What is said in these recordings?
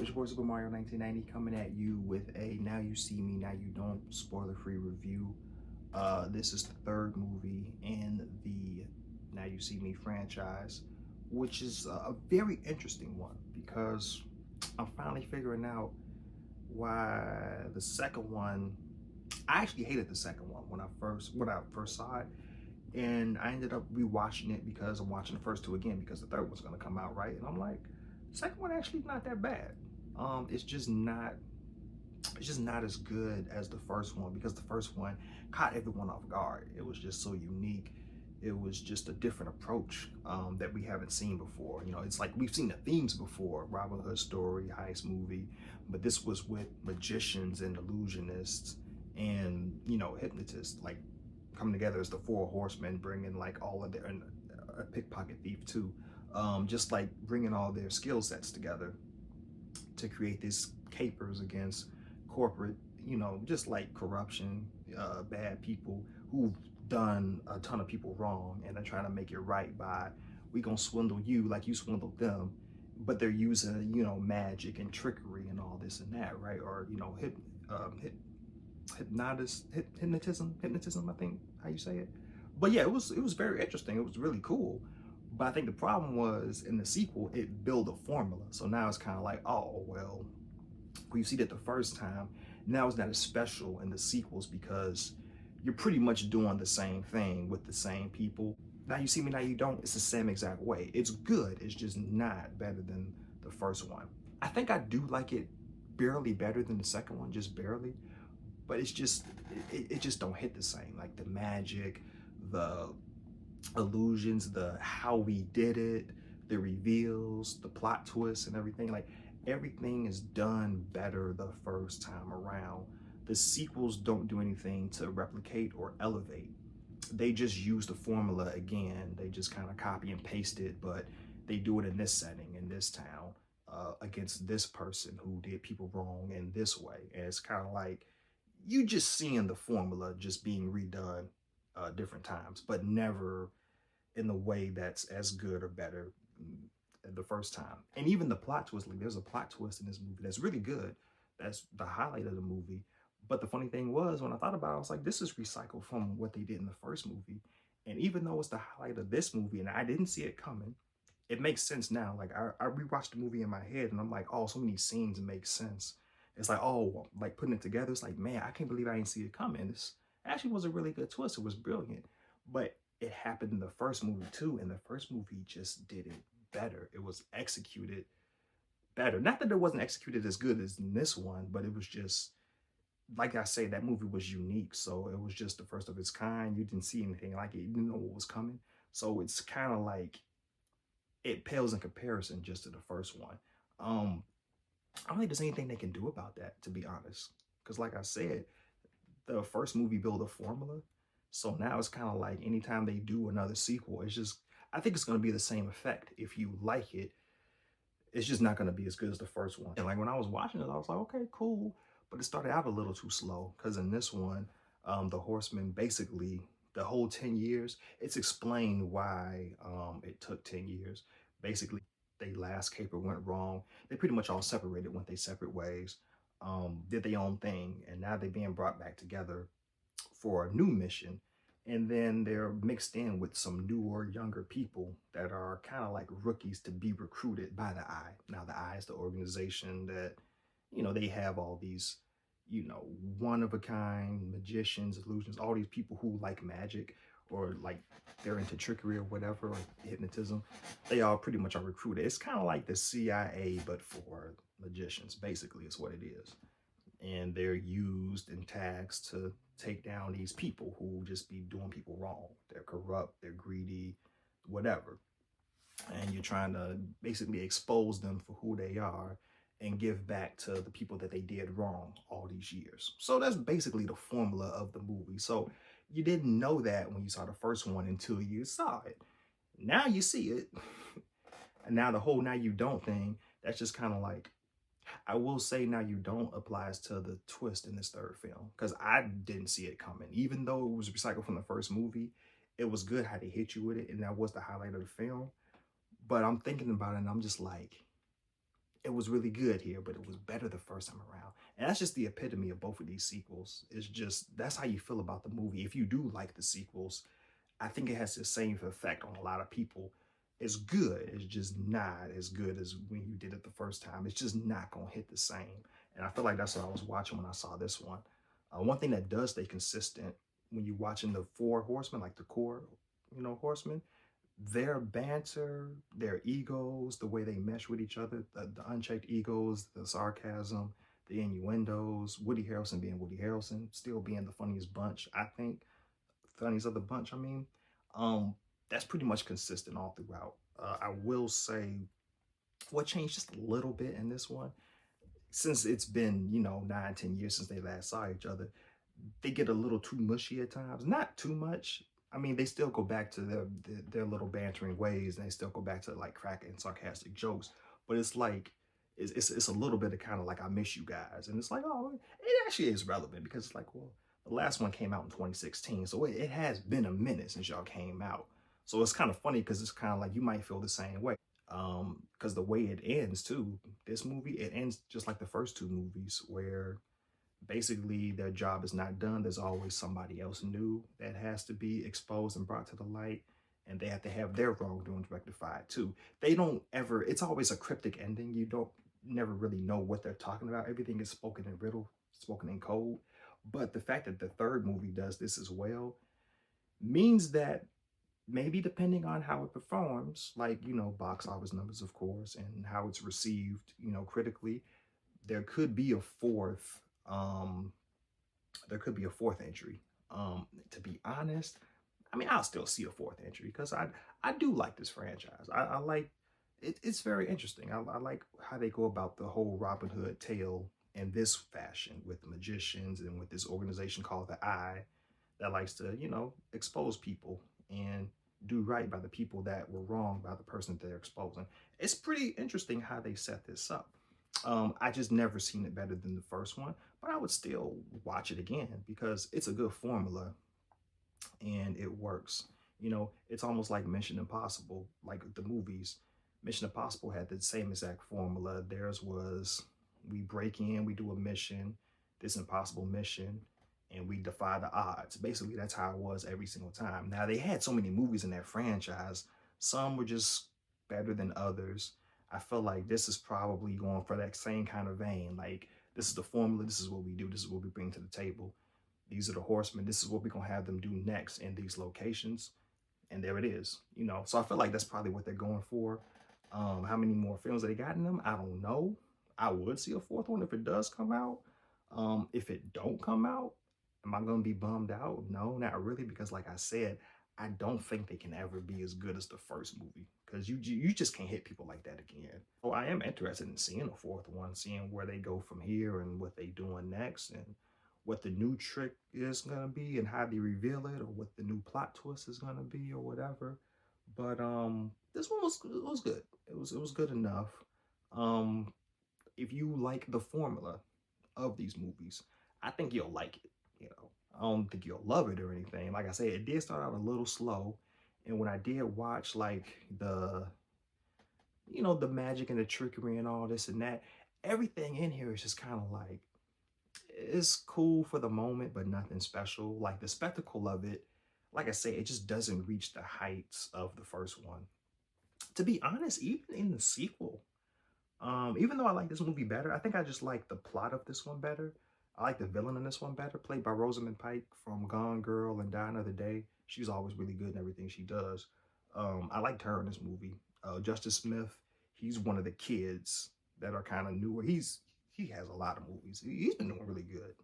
It's your boy Super Mario 1990 coming at you with a Now You See Me, Now You Don't spoiler-free review. This is the third movie in the Now You See Me franchise, which is a very interesting one because I'm finally figuring out why the second one. I actually hated the second one when I first saw it, and I ended up rewatching it because I'm watching the first two again because the third one's gonna come out, right? And I'm like, the second one actually not that bad. It's just not as good as the first one because the first one caught everyone off guard. It was just so unique. It was just a different approach that we haven't seen before. You know, it's like we've seen the themes before, Robin Hood story, heist movie, but this was with magicians and illusionists and, you know, hypnotists, like coming together as the four horsemen, bringing like all of their, and a pickpocket thief too, just like bringing all their skill sets together to create these capers against corporate, you know, just like corruption, bad people who've done a ton of people wrong, and they're trying to make it right by, we gonna swindle you like you swindled them, but they're using, you know, magic and trickery and all this and that, right? Or, you know, hypnotism, I think how you say it. But yeah, it was very interesting. It was really cool. But I think the problem was in the sequel, it built a formula. So now it's kind of like, oh well, when you see that the first time, now it's not as special in the sequels because you're pretty much doing the same thing with the same people. Now you see me, now you don't. It's the same exact way. It's good. It's just not better than the first one. I think I do like it barely better than the second one, just barely. But it's just it just don't hit the same. Like the magic, the illusions, the how we did it, the reveals, the plot twists and everything. Like everything is done better the first time around. The sequels don't do anything to replicate or elevate. They just use the formula again. They just kind of copy and paste it, but they do it in this setting, in this town, against this person who did people wrong in this way. And it's kind of like you just seeing the formula just being redone different times, but never in the way that's as good or better the first time. And even the plot twist, like there's a plot twist in this movie that's really good. That's the highlight of the movie. But the funny thing was, when I thought about it, I was like, this is recycled from what they did in the first movie. And even though it's the highlight of this movie and I didn't see it coming, it makes sense now. Like I rewatched the movie in my head and I'm like, oh, so many scenes make sense. It's like, oh, like putting it together. It's like, man, I can't believe I didn't see it coming. This actually was a really good twist. It was brilliant. But it happened in the first movie too. And the first movie just did it better. It was executed better. Not that it wasn't executed as good as in this one, but it was just, like I say, that movie was unique. So it was just the first of its kind. You didn't see anything like it. You didn't know what was coming. So it's kind of like it pales in comparison just to the first one. I don't think there's anything they can do about that, to be honest. Because like I said, the first movie built a formula. So now it's kind of like anytime they do another sequel, it's just, I think it's going to be the same effect. If you like it, it's just not going to be as good as the first one. And like when I was watching it, I was like, okay, cool. But it started out a little too slow because in this one, the Horsemen basically, the whole 10 years, it's explained why it took 10 years. Basically, they last caper went wrong. They pretty much all separated, went their separate ways, did their own thing. And now they're being brought back together for a new mission, and then they're mixed in with some newer, younger people that are kind of like rookies to be recruited by the Eye. Now, the Eye is the organization that, you know, they have all these, you know, one of a kind magicians, illusions, all these people who like magic or like they're into trickery or whatever, or hypnotism. They all pretty much are recruited. It's kind of like the CIA, but for magicians, basically, is what it is. And they're used in tags to take down these people who just be doing people wrong. They're corrupt, they're greedy, whatever. And you're trying to basically expose them for who they are and give back to the people that they did wrong all these years. So that's basically the formula of the movie. So you didn't know that when you saw the first one until you saw it. Now you see it. And now the whole now you don't thing, that's just kind of like, I will say now you don't applies to the twist in this third film because I didn't see it coming. Even though it was recycled from the first movie, it was good how they hit you with it, and that was the highlight of the film. But I'm thinking about it, and I'm just like, it was really good here, but it was better the first time around. And that's just the epitome of both of these sequels. It's just that's how you feel about the movie. If you do like the sequels, I think it has the same effect on a lot of people. It's good. It's just not as good as when you did it the first time. It's just not gonna hit the same. And I feel like that's what I was watching when I saw this one. One thing that does stay consistent when you're watching the four horsemen, like the core, horsemen, their banter, their egos, the way they mesh with each other, the unchecked egos, the sarcasm, the innuendos, Woody Harrelson being Woody Harrelson, still being the funniest bunch, I think, funniest of the bunch, I mean, um, that's pretty much consistent all throughout. I will say what changed just a little bit in this one, since it's been, 9, 10 years since they last saw each other, they get a little too mushy at times. Not too much. I mean, they still go back to their little bantering ways, and they still go back to like cracking sarcastic jokes. But it's like it's a little bit of kind of like I miss you guys, and it's like, oh, it actually is relevant because it's like, well, the last one came out in 2016, so it has been a minute since y'all came out. So it's kind of funny because it's kind of like you might feel the same way. Because the way it ends too, this movie, it ends just like the first two movies, where basically their job is not done. There's always somebody else new that has to be exposed and brought to the light, and they have to have their wrongdoings rectified too. They don't ever, it's always a cryptic ending. You don't never really know what they're talking about. Everything is spoken in riddle, spoken in code. But the fact that the third movie does this as well means that maybe depending on how it performs, like, box office numbers, of course, and how it's received, critically, there could be a fourth um there could be a fourth entry. To be honest, I mean, I'll still see a fourth entry because I do like this franchise. I like it. It's very interesting. I like how they go about the whole Robin Hood tale in this fashion with magicians and with this organization called the Eye that likes to, expose people and do right by the people that were wrong by the person that they're exposing. It's pretty interesting how they set this up. I just never seen it better than the first one, but I would still watch it again because it's a good formula and it works. It's almost like Mission Impossible, like the movies. Mission Impossible had the same exact formula. Theirs was we break in, we do a mission, this impossible mission, and we defy the odds. Basically, that's how it was every single time. Now, they had so many movies in that franchise. Some were just better than others. I feel like this is probably going for that same kind of vein. Like, this is the formula, this is what we do, this is what we bring to the table. These are the horsemen, this is what we're going to have them do next in these locations. And there it is, So I feel like that's probably what they're going for. How many more films that they got in them? I don't know. I would see a fourth one if it does come out. If it don't come out, am I gonna be bummed out? No, not really, because like I said, I don't think they can ever be as good as the first movie because you just can't hit people like that again. So I am interested in seeing a fourth one, seeing where they go from here and what they doing next and what the new trick is gonna be and how they reveal it or what the new plot twist is gonna be or whatever. But this one was good. It was good enough. Um, if you like the formula of these movies, I think you'll like it. I don't think you'll love it or anything. Like I said, it did start out a little slow, and when I did watch like the magic and the trickery and all this and that, everything in here is just kind of like it's cool for the moment, but nothing special. Like the spectacle of it, like I say, it just doesn't reach the heights of the first one. To be honest, even in the sequel, even though I like this movie better, I think I just like the plot of this one better. I like the villain in this one better, played by Rosamund Pike from Gone Girl and Die Another Day. She's always really good in everything she does. I liked her in this movie. Justice Smith, he's one of the kids that are kind of newer. He has a lot of movies. He's been doing really good,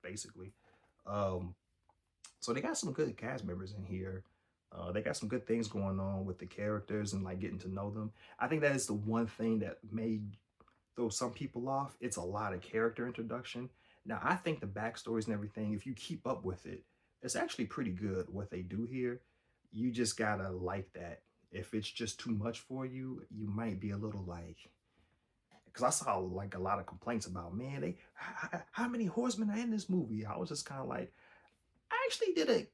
basically. Um, so they got some good cast members in here. They got some good things going on with the characters and like getting to know them. I think that is the one thing that made throw some people off. It's a lot of character introduction. Now, I think the backstories and everything, if you keep up with it, it's actually pretty good what they do here. You just gotta like that. If it's just too much for you, you might be a little like, because I saw like a lot of complaints about, man, how many horsemen are in this movie? I was just kind of like, I actually did a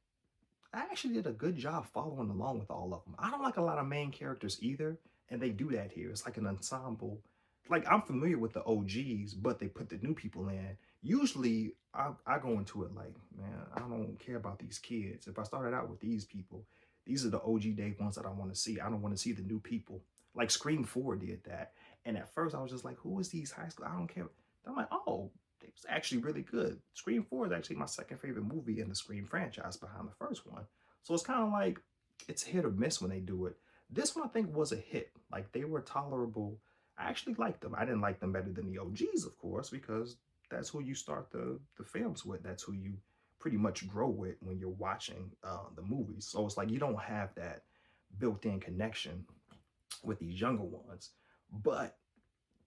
I actually did a good job following along with all of them. I don't like a lot of main characters either, and they do that here. It's like an ensemble. like I'm familiar with the OGs, but they put the new people in. Usually I go into it like, man, I don't care about these kids. If I started out with these people, these are the OG day ones that I want to see. I don't want to see the new people. Like Scream 4 did that. And at first I was just like, who is these high school? I don't care. I'm like, oh, it was actually really good. Scream 4 is actually my second favorite movie in the Scream franchise behind the first one. So it's kind of like it's hit or miss when they do it. This one I think was a hit. Like they were tolerable. I actually liked them. I didn't like them better than the OGs, of course, because that's who you start the films with. That's who you pretty much grow with when you're watching the movies. So it's like you don't have that built-in connection with these younger ones. But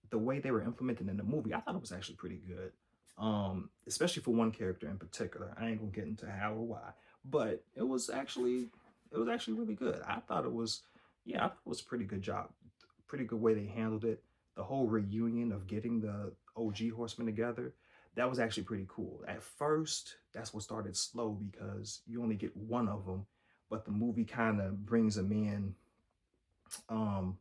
the way they were implemented in the movie, I thought it was actually pretty good. Especially for one character in particular. I ain't gonna get into how or why, but it was actually really good. I thought it was, yeah, I thought it was a pretty good job, pretty good way they handled it. The whole reunion of getting the OG Horsemen together, that was actually pretty cool. At first, that's what started slow because you only get one of them, but the movie kind of brings them in um,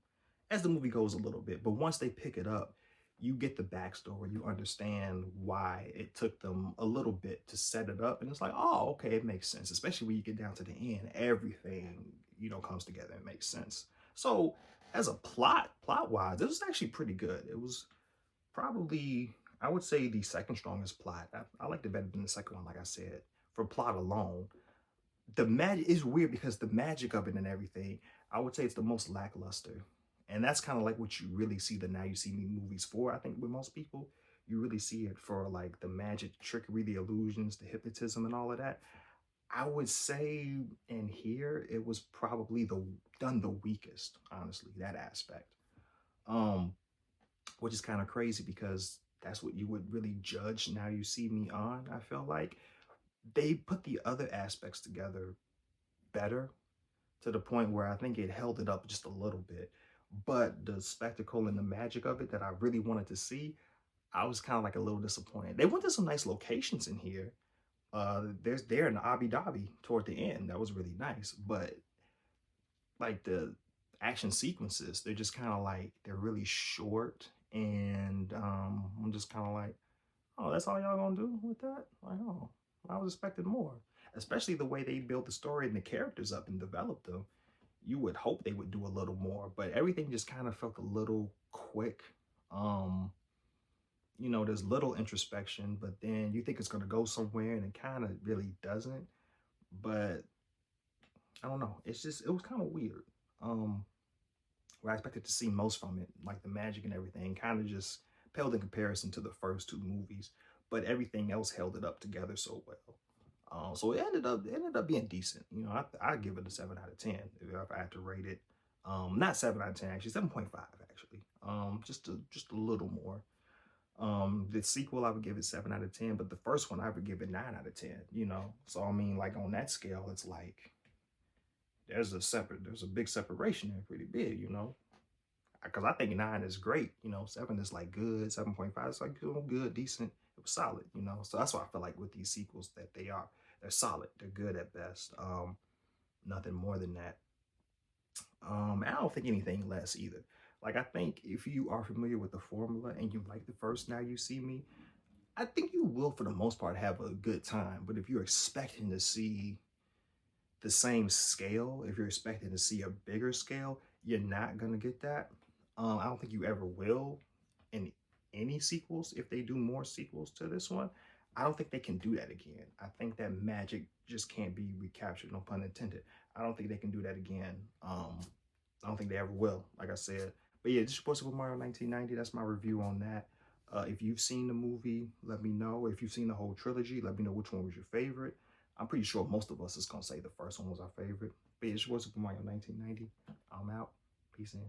as the movie goes a little bit. But once they pick it up, you get the backstory. You understand why it took them a little bit to set it up, and it's like, oh, okay, it makes sense. Especially when you get down to the end, everything comes together and makes sense. So, as a plot wise, it was actually pretty good. It was probably, I would say, the second strongest plot. I liked it better than the second one, like I said, for plot alone. The magic is weird because the magic of it and everything, I would say it's the most lackluster. And that's kind of like what you really see the Now You See Me movies for. I think with most people, you really see it for like the magic, trickery, the illusions, the hypnotism, and all of that. I would say in here it was probably the weakest, honestly, that aspect. Um, which is kind of crazy because that's what you would really judge Now You See Me on. I feel like they put the other aspects together better to the point where I think it held it up just a little bit. But the spectacle and the magic of it that I really wanted to see, I was kind of like a little disappointed. They went to some nice locations in here. There in Abu Dhabi toward the end. That was really nice. But like the action sequences, they're just kind of like they're really short. And I'm just kind of like, oh, that's all y'all gonna do with that? Like, oh, I was expecting more. Especially the way they built the story and the characters up and developed them. You would hope they would do a little more, but everything just kind of felt a little quick. Um, there's little introspection, but then you think it's gonna go somewhere and it kind of really doesn't. But I don't know. It was kind of weird. Um, where I expected to see most from it, like the magic and everything, kind of just paled in comparison to the first two movies. But everything else held it up together so well. So it ended up being decent. I give it a 7 out of 10 if I had to rate it. Not 7 out of 10 actually, 7.5 actually. Just a little more. The sequel I would give it 7 out of 10, but the first one I would give it 9 out of 10. So I mean, like on that scale, it's like there's a big separation there, pretty big. Because I think 9 is great. 7 is like good, 7.5 is like good, decent. It was solid. So that's why I feel like with these sequels that they're solid. They're good at best. Nothing more than that. I don't think anything less either. Like I think if you are familiar with the formula and you like the first Now You See Me, I think you will for the most part have a good time. But if you're expecting to see the same scale, if you're expecting to see a bigger scale, you're not gonna get that. I don't think you ever will in any sequels. If they do more sequels to this one, I don't think they can do that again. I think that magic just can't be recaptured, no pun intended. I don't think they can do that again. I don't think they ever will, like I said. But yeah, just Super Mario 1990, that's my review on that. If you've seen the movie, let me know. If you've seen the whole trilogy, let me know which one was your favorite. I'm pretty sure most of us is going to say the first one was our favorite. But yeah, it's Super Mario 1990. I'm out. Peace in.